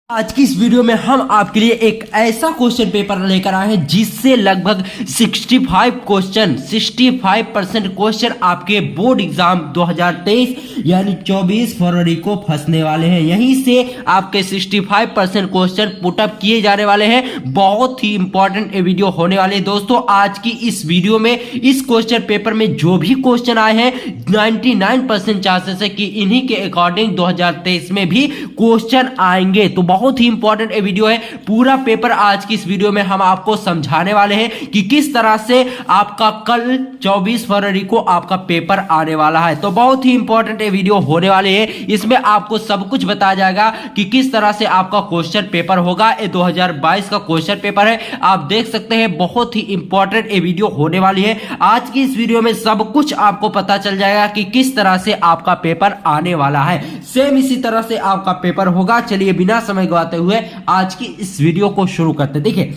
आज की इस वीडियो में हम आपके लिए एक ऐसा क्वेश्चन पेपर लेकर आए हैं जिससे लगभग 65% क्वेश्चन आपके बोर्ड एग्जाम 2023 यानी 24 फरवरी को फंसने वाले हैं। यहीं से आपके 65% क्वेश्चन पुटअप किए जाने वाले हैं। बहुत ही इंपॉर्टेंट वीडियो होने वाले हैं दोस्तों। आज की इस वीडियो में इस क्वेश्चन पेपर में जो भी क्वेश्चन आए हैं 99% चांसेस है कि इन्हीं के अकॉर्डिंग 2023 में भी क्वेश्चन आएंगे। तो बहुत ही इंपॉर्टेंट वीडियो है। पूरा पेपर आज की इस वीडियो में हम आपको समझाने वाले हैं कि किस तरह से आपका कल 24 फरवरी को आपका पेपर आने वाला है। तो बहुत ही इंपॉर्टेंट वीडियो होने वाले है। इसमें आपको सब कुछ बताया जाएगा कि किस तरह से आपका क्वेश्चन पेपर होगा। ये 2022 का क्वेश्चन पेपर है। आप देख सकते हैं बहुत ही इंपॉर्टेंट वीडियो होने वाली है। आज की इस वीडियो में सब कुछ आपको पता चल जाएगा कि किस तरह से आपका पेपर आने वाला है। सेम इसी तरह से आपका पेपर होगा। चलिए बिना समय गवाते हुए आज की इस वीडियो को शुरू करते। देखिए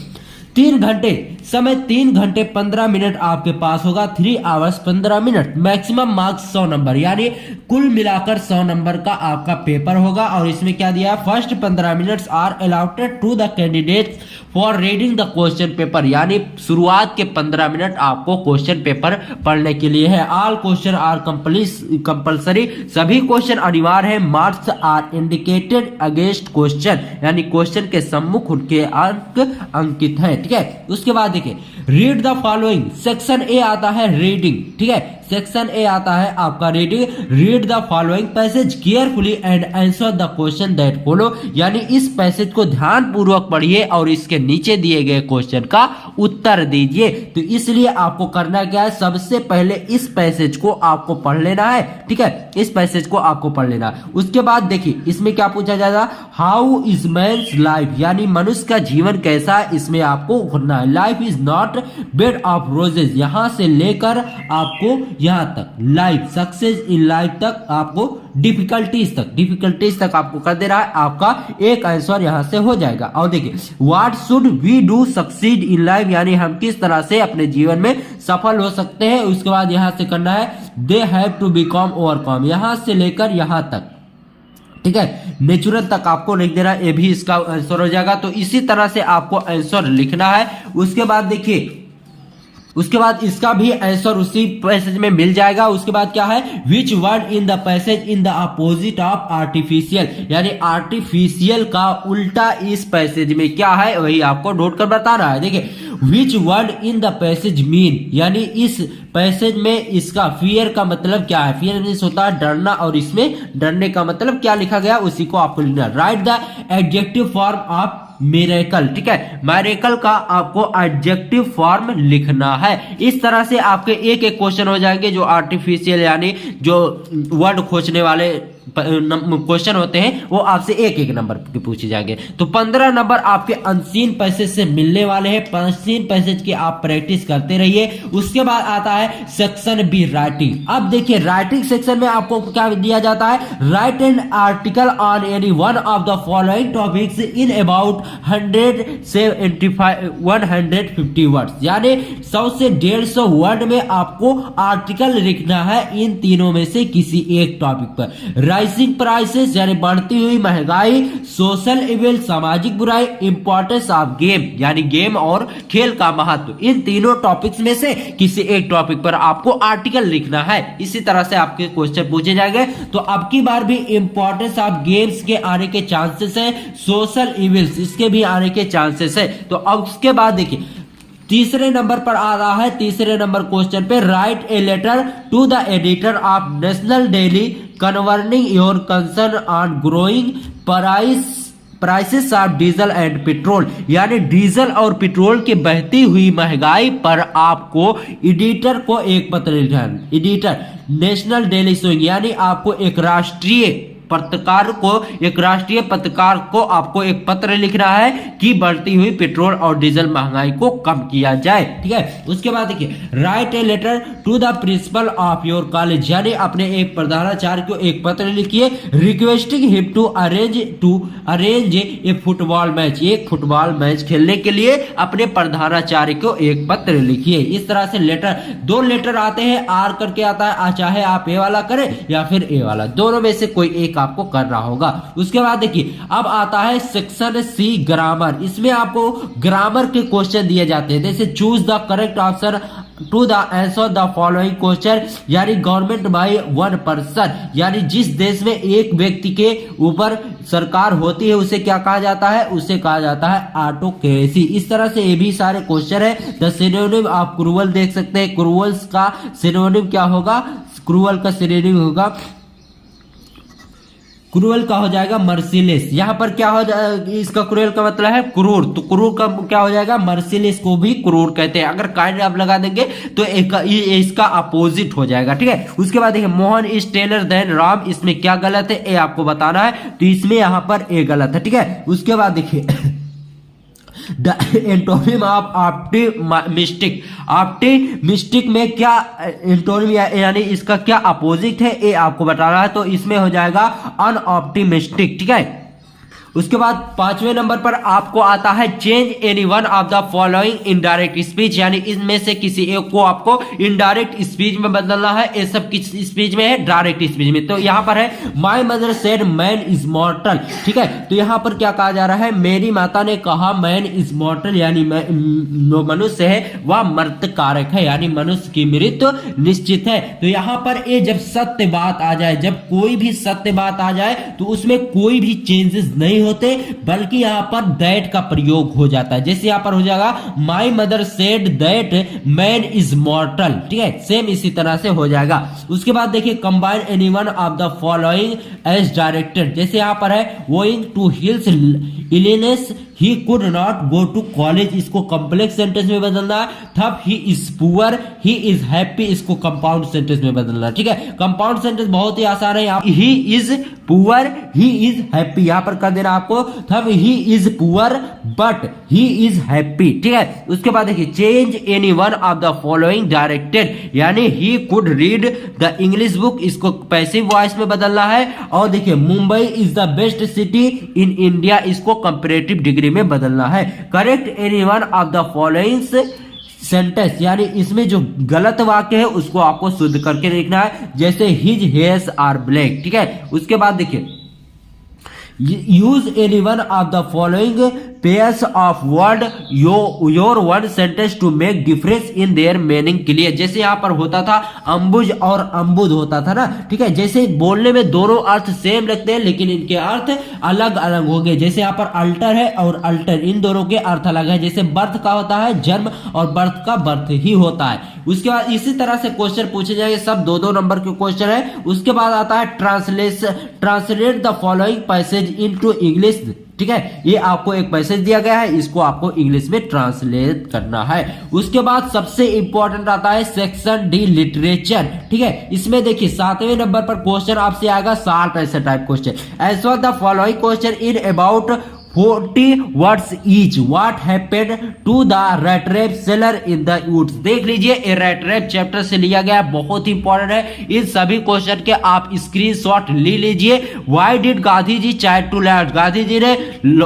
3 घंटे समय 3 घंटे 15 मिनट आपके पास होगा। 3 hours 15 minute. Maximum marks 100 number यानी कुल मिलाकर 100 नंबर का आपका पेपर होगा। और इसमें क्या दिया है, first 15 minutes are allotted to the candidates for reading the question paper यानी शुरुआत के 15 मिनट आपको क्वेश्चन पेपर पढ़ने के लिए है। ऑल क्वेश्चन आर कंपल्सरी, सभी क्वेश्चन अनिवार्य है। Marks are indicated against question यानी क्वेश्चन के सम्मुख उनके अंक अंकित है। ठीक है, उसके बाद देखिए read the following. Section A आता है रीडिंग। ठीक है, सेक्शन ए आता है आपका reading. Read the following passage carefully and answer the question that follow यानी इस पैसेज को ध्यान पूर्वक पढ़िए और इसके नीचे दिए गए क्वेश्चन का उत्तर दीजिए। तो इसलिए आपको करना क्या है, सबसे पहले इस पैसेज को आपको पढ़ लेना है। ठीक है, इस पैसेज को आपको पढ़ लेना है। उसके बाद देखिए इसमें क्या पूछा जाएगा, हाउ इज मैन्स लाइफ यानी मनुष्य का जीवन कैसा है, इसमें आपको पढ़ना है। Life is not bed of roses यहां से लेकर आपको यहां तक लाइफ सक्सेस इन लाइफ तक आपको डिफिकल्टीज तक आपको कर दे रहा है। आपका एक आंसर यहां से हो जाएगा। और देखिए what should we do succeed in life यानी हम किस तरह से अपने जीवन में सफल हो सकते हैं। उसके बाद यहां से करना है they have to become overcome यहां से लेकर यहां तक। ठीक है, नेचुरल तक आपको लिख देना, ये भी इसका आंसर हो जाएगा। तो इसी तरह से आपको आंसर लिखना है। उसके बाद देखिए उसके बाद इसका भी आंसर उसी पैसेज में मिल जाएगा। उसके बाद क्या है, which word in the passage in the opposite of artificial यानी आर्टिफिशियल का उल्टा इस पैसेज में क्या है वही आपको नोट कर बताना है। देखिए which word in the passage mean यानी इस पैसेज में इसका फियर का मतलब क्या है। फियर मीन्स होता है डरना और इसमें डरने का मतलब क्या लिखा गया उसी को आपको लिखना। Right the adjective form of miracle. ठीक है, मिरेकल का आपको एडजेक्टिव फॉर्म लिखना है। इस तरह से आपके एक एक क्वेश्चन हो जाएंगे जो आर्टिफिशियल यानी जो वर्ड खोजने वाले क्वेश्चन होते हैं वो आपसे एक एक नंबर के पूछे जाएंगे। तो 15 नंबर आपके अनसीन पैसेज से मिलने वाले हैं। अनसीन पैसेज की आप प्रैक्टिस करते रहिए। उसके बाद आता है सेक्शन बी राइटिंग। अब देखिए राइटिंग सेक्शन में आपको क्या दिया जाता है, right an article on any one of the following topics in about 150 words यानी 100 से 150 वर्ड में आपको आर्टिकल लिखना है इन तीनों में से किसी एक टॉपिक पर। राइजिंग प्राइसेस यानी बढ़ती हुई महंगाई, सोशल इविल सामाजिक बुराई, इंपॉर्टेंस ऑफ गेम यानी गेम और खेल का महत्व, इन तीनों टॉपिक्स में से किसी एक टॉपिक पर आपको आर्टिकल लिखना है। इसी तरह से आपके क्वेश्चन पूछे जाएंगे। तो अब की बार भी इंपॉर्टेंस ऑफ गेम्स के आने के चांसेस है, सोशल इविल्स इसके भी आने के चांसेस है। तो अब उसके बाद देखिए तीसरे नंबर पर आ रहा है, तीसरे नंबर क्वेश्चन पे write a letter to the editor of national daily concerning your concern on growing prices of diesel and petrol यानी डीजल और पेट्रोल की बहती हुई महंगाई पर आपको एडिटर को एक पत्र लिखना है। एडिटर नेशनल डेली स्विंग यानी आपको एक राष्ट्रीय पत्रकार को आपको एक पत्र लिखना है कि बढ़ती हुई पेट्रोल और डीजल महंगाई को कम किया जाए। ठीक है, उसके बाद देखिए write a letter to the principal of your college यानी अपने एक प्रधानाचार्य को एक पत्र लिखिए requesting him to arrange a football match, एक फुटबॉल मैच खेलने के लिए अपने प्रधानाचार्य को एक पत्र लिखिए। इस तरह से लेटर, 2 लेटर आते हैं, आर करके आता है, चाहे आप ए वाला करें या फिर ए वाला, दोनों में से कोई एक आपको करना होगा। उसके बाद देखिए अब आता है सेक्शन सी ग्रामर। इसमें आपको ग्रामर के क्वेश्चन दिए जाते हैं, जैसे choose the correct answer to the answer the following question, यानी गवर्नमेंट बाय वन पर्सन, यानी जिस देश में एक व्यक्ति के ऊपर सरकार होती है उसे क्या कहा जाता है, उसे कहा जाता है ऑटोक्रेसी। इस तरह से ये भी सारे क्वेश्चन है। द सिनोनिम आप क्रूअल देख सकते हैं, क्रूअल्स का सिनोनिम क्या होगा, क्रूअल का सिनोनिम होगा, क्रूअल का हो जाएगा मर्सीलेस। यहाँ पर क्या हो जाएगा, इसका क्रूअल का मतलब है क्रूर, तो क्रूर का क्या हो जाएगा, मर्सीलेस को भी क्रूर कहते हैं। अगर काइंड आप लगा देंगे तो इसका अपोजिट हो जाएगा, ठीक है। उसके बाद देखिए Mohan is taller than Ram, इसमें क्या गलत है ये आपको बताना है, तो इसमें यहाँ पर ए गलत है, ठीक है। उसके बाद देखिए the antonym of optimistic, optimistic में क्या एंटोनिम यानी इसका क्या अपोजिट है ये आपको बताना है, तो इसमें हो जाएगा अनऑप्टिमिस्टिक, ठीक है। उसके बाद 5वें नंबर पर आपको आता है change any one of the following indirect speech, यानी इसमें से किसी एक को आपको इनडायरेक्ट स्पीच में बदलना है। ये सब किस स्पीच में है, डायरेक्ट स्पीच में। तो यहाँ पर है my mother said man is मॉर्टल, ठीक है। तो यहाँ पर क्या कहा जा रहा है, मेरी माता ने कहा मैन इज मॉर्टल, यानी मनुष्य है वह मृतकारक है, यानी मनुष्य की मृत्यु निश्चित है। तो यहाँ पर ये जब सत्य बात आ जाए, जब कोई भी सत्य बात आ जाए तो उसमें कोई भी चेंजेस नहीं होते, बल्कि यहां पर दैट का प्रयोग हो जाता है। जैसे यहां पर हो जाएगा my mother said that man is मॉर्टल, ठीक है, सेम इसी तरह से हो जाएगा। उसके बाद देखिए combine any one of the following as directed, जैसे यहां पर है going to his illness he could not go to college, इसको कॉम्प्लेक्स सेंटेंस में बदलना है। तब he is poor he is happy, इसको कंपाउंड सेंटेंस में बदलना है, ठीक है। कंपाउंड सेंटेंस बहुत ही आसान है, यहाँ he is poor he is happy यहां पर कर देना आपको, तब he is poor but he is happy, ठीक है। उसके बाद देखिए change any one of the following directed, यानी he could read the English book, इसको पैसिव वॉइस में बदलना है। और देखिए Mumbai is the best city in India, इसको कंपैरेटिव डिग्री में बदलना है। Correct any one of the following sentence, यानी इसमें जो गलत वाक्य है उसको आपको शुद्ध करके देखना है, जैसे हिज हेयर्स आर ब्लैक, ठीक है। उसके बाद देखिए use any one of the following pairs of word your one sentence to make difference in their meaning clear, जैसे यहाँ पर होता था अंबुज और अंबुद होता था ना, ठीक है। जैसे बोलने में दोनों अर्थ सेम लगते हैं लेकिन इनके अर्थ अलग अलग हो गए, जैसे यहाँ पर अल्टर है और अल्टर, इन दोनों के अर्थ अलग है। जैसे बर्थ का होता है जन्म और बर्थ का बर्थ ही होता है। उसके बाद इसी तरह से क्वेश्चन पूछे जाएंगे, सब 2-2 नंबर के क्वेश्चन है। उसके बाद आता है translate the following passage into English, ठीक है। ये आपको एक मैसेज दिया गया है, इसको आपको इंग्लिश में ट्रांसलेट करना है। उसके बाद सबसे इंपॉर्टेंट आता है सेक्शन डी लिटरेचर, ठीक है। इसमें देखिए 7वें नंबर पर क्वेश्चन आपसे आएगा शार्प ऐसे type question, answer the following question in about 40 words each. What happened to the rat trap seller in the woods? देख लीजिए ये rat trap चैप्टर से लिया गया, बहुत ही इंपॉर्टेंट है। इन सभी क्वेश्चन के आप स्क्रीनशॉट ले लीजिए। Why did गांधी जी चाहे टू लैंड, गांधी जी ने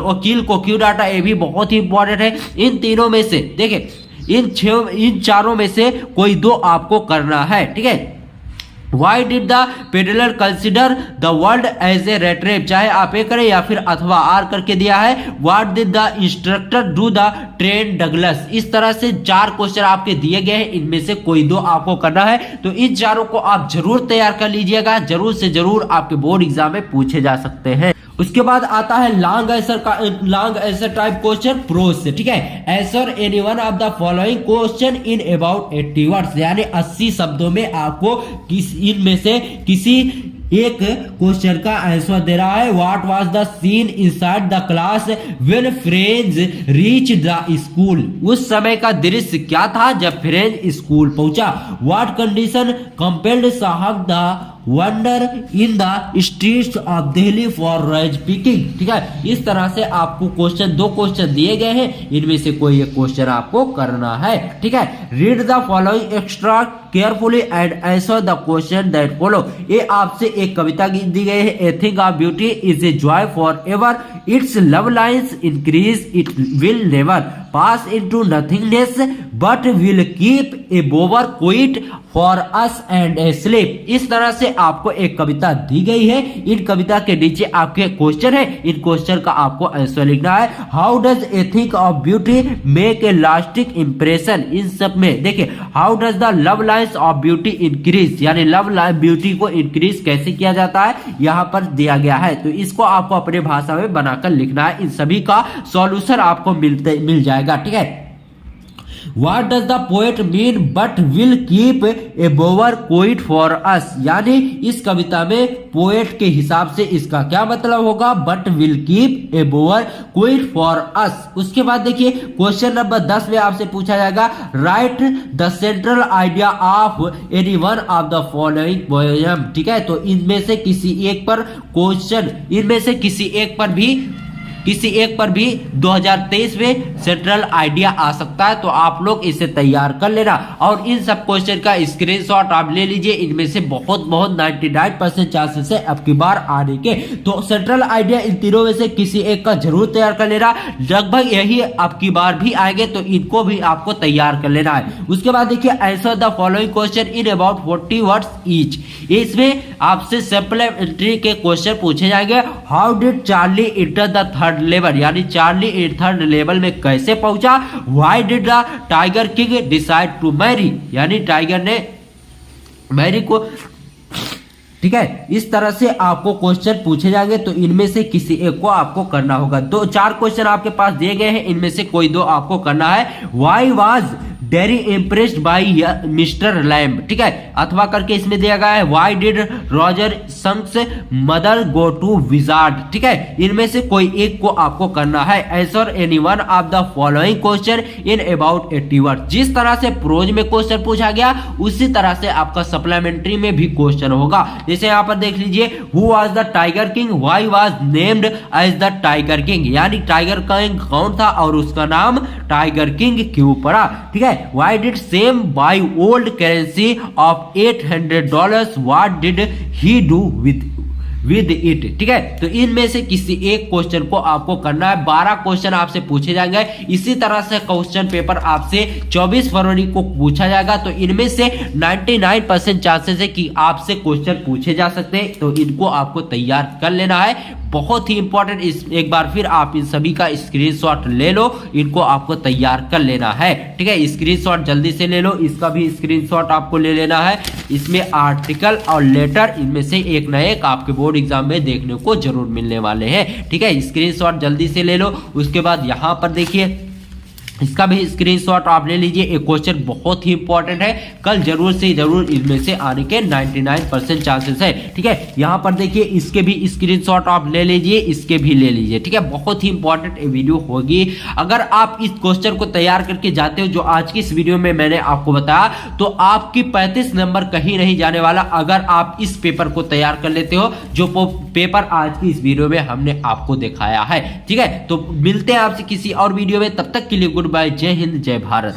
वकील को क्यों डांटा, ये भी बहुत ही इंपॉर्टेंट है। इन तीनों में से देखिए इन चारों में से कोई 2 आपको करना है, ठीक है। Why did the peddler consider the world as a rat trap, चाहे आप ये करें या फिर अथवा आर करके दिया है। What did the instructor do the train Douglas, इस तरह से 4 क्वेश्चन आपके दिए गए हैं, इनमें से कोई 2 आपको करना है। तो इन चारों को आप जरूर तैयार कर लीजिएगा, जरूर से जरूर आपके बोर्ड एग्जाम में पूछे जा सकते हैं। उसके बाद आता है long answer type question prose से, ठीक है। Answer any one of the following question in about 80 words, यानी 80 शब्दों में आपको इनमें से किसी एक क्वेश्चन का आंसर दे रहा है। What was the scene inside the class when friends reach the school, उस समय का दृश्य क्या था जब फ्रेंड स्कूल पहुंचा। What condition compelled Saheb the wander in the streets of Delhi for rise picking, ठीक है। इस तरह से आपको क्वेश्चन 2 क्वेश्चन दिए गए हैं, इनमें से कोई एक क्वेश्चन आपको करना है, ठीक है। Read the following extra carefully and answer the question that follow, ये आपसे एक कविता दी गई है। A thing of beauty is a joy for ever, it's love lines increase, it will never pass into nothingness but will keep a बोवर quit for us and A sleep. इस तरह से आपको एक कविता दी गई है, इन कविता के नीचे आपके क्वेश्चन है, इन क्वेश्चन का आपको आंसर लिखना है। How does ethic of beauty make a lasting impression, इन सब में देखिए how does the love lines of beauty increase, यानी लव लाइन ब्यूटी को इंक्रीज कैसे किया जाता है यहां पर दिया गया है। तो इसको आपको अपने भाषा में बनाकर लिखना है, इन सभी का सॉल्यूशन आपको मिल जाएगा। ठीक है, What does the poet mean but will keep a bower quiet for us, यानी इस कविता में पोएट के हिसाब से इसका क्या मतलब होगा, but will keep a bower quiet for us। उसके बाद देखिए क्वेश्चन नंबर 10 में आपसे पूछा जाएगा right the central idea of any one of the following poem. ठीक है, तो इनमें से किसी एक पर क्वेश्चन, इनमें से किसी एक पर भी 2023 में सेंट्रल आइडिया आ सकता है, तो आप लोग इसे तैयार कर लेना और इन सब क्वेश्चन का स्क्रीनशॉट आप ले लीजिए। इनमें से बहुत 99% चांसेस है अब की बार आने के, तो सेंट्रल आइडिया इन तीनों में से किसी एक का जरूर तैयार कर लेना। लगभग यही अब की बार भी आएंगे, तो इनको भी आपको तैयार कर लेना है। उसके बाद देखिए answer the following question in about 40 words each, इसमें आपसे सप्लीमेंट्री के क्वेश्चन पूछे जाएंगे। How did Charlie enter the third level, यानी चार्ली थर्ड लेवल में कैसे पहुंचा। Why did the tiger king decide to marry, यानी टाइगर ने मैरी को, ठीक है, इस तरह से आपको क्वेश्चन पूछे जाएंगे, तो इनमें से किसी एक को आपको करना होगा। 4 क्वेश्चन आपके पास दिए गए हैं, इनमें से कोई 2 आपको करना है। Why was very impressed by Mr Lamb, ठीक है, अथवा करके इसमें दिया गया है why did Roger Skunk's mother go to wizard. ठीक है, इनमें से कोई एक को आपको करना है। Answer any one of the following question in about 80 word. जिस तरह से प्रोज में क्वेश्चन पूछा गया उसी तरह से आपका सप्लीमेंट्री में भी क्वेश्चन होगा। जैसे यहाँ पर देख लीजिए who was the tiger king, why was named as the tiger king, यानी टाइगर किंग कौन था और उसका नाम टाइगर किंग क्यों पड़ा। ठीक है, why did Sam buy old currency of $800, what did he do with it। ठीक है, तो इनमें से किसी एक क्वेश्चन को आपको करना है। 12 क्वेश्चन आपसे पूछे जाएंगे। इसी तरह से क्वेश्चन पेपर आपसे 24 फरवरी को पूछा जाएगा, तो इनमें से 99% चांसेस है कि आपसे क्वेश्चन पूछे जा सकते हैं, तो इनको आपको तैयार कर लेना है। बहुत ही इंपॉर्टेंट, इस एक बार फिर आप इन सभी का स्क्रीनशॉट ले लो, इनको आपको तैयार कर लेना है। ठीक है, स्क्रीनशॉट जल्दी से ले लो, इसका भी स्क्रीनशॉट आपको ले लेना है। इसमें आर्टिकल और लेटर इनमें से एक न एक आपके बोर्ड एग्जाम में देखने को जरूर मिलने वाले हैं। ठीक है, स्क्रीनशॉट जल्दी से ले लो। उसके बाद यहाँ पर देखिए इसका भी स्क्रीनशॉट आप ले लीजिए। एक क्वेश्चन बहुत ही इंपॉर्टेंट है, कल जरूर से जरूर इनमें से आने के 99% चांसेस है। ठीक है, यहाँ पर देखिए इसके भी स्क्रीनशॉट आप ले लीजिए, इसके भी ले लीजिए। ठीक है, बहुत ही इंपॉर्टेंट वीडियो होगी। अगर आप इस क्वेश्चन को तैयार करके जाते हो जो आज की इस वीडियो में मैंने आपको बताया, तो आपकी 35 नंबर कहीं नहीं जाने वाला अगर आप इस पेपर को तैयार कर लेते हो जो पेपर आज की इस वीडियो में हमने आपको दिखाया है। ठीक है, तो मिलते हैं आपसे किसी और वीडियो में, तब तक के लिए गुड बाय, जय हिंद, जय भारत।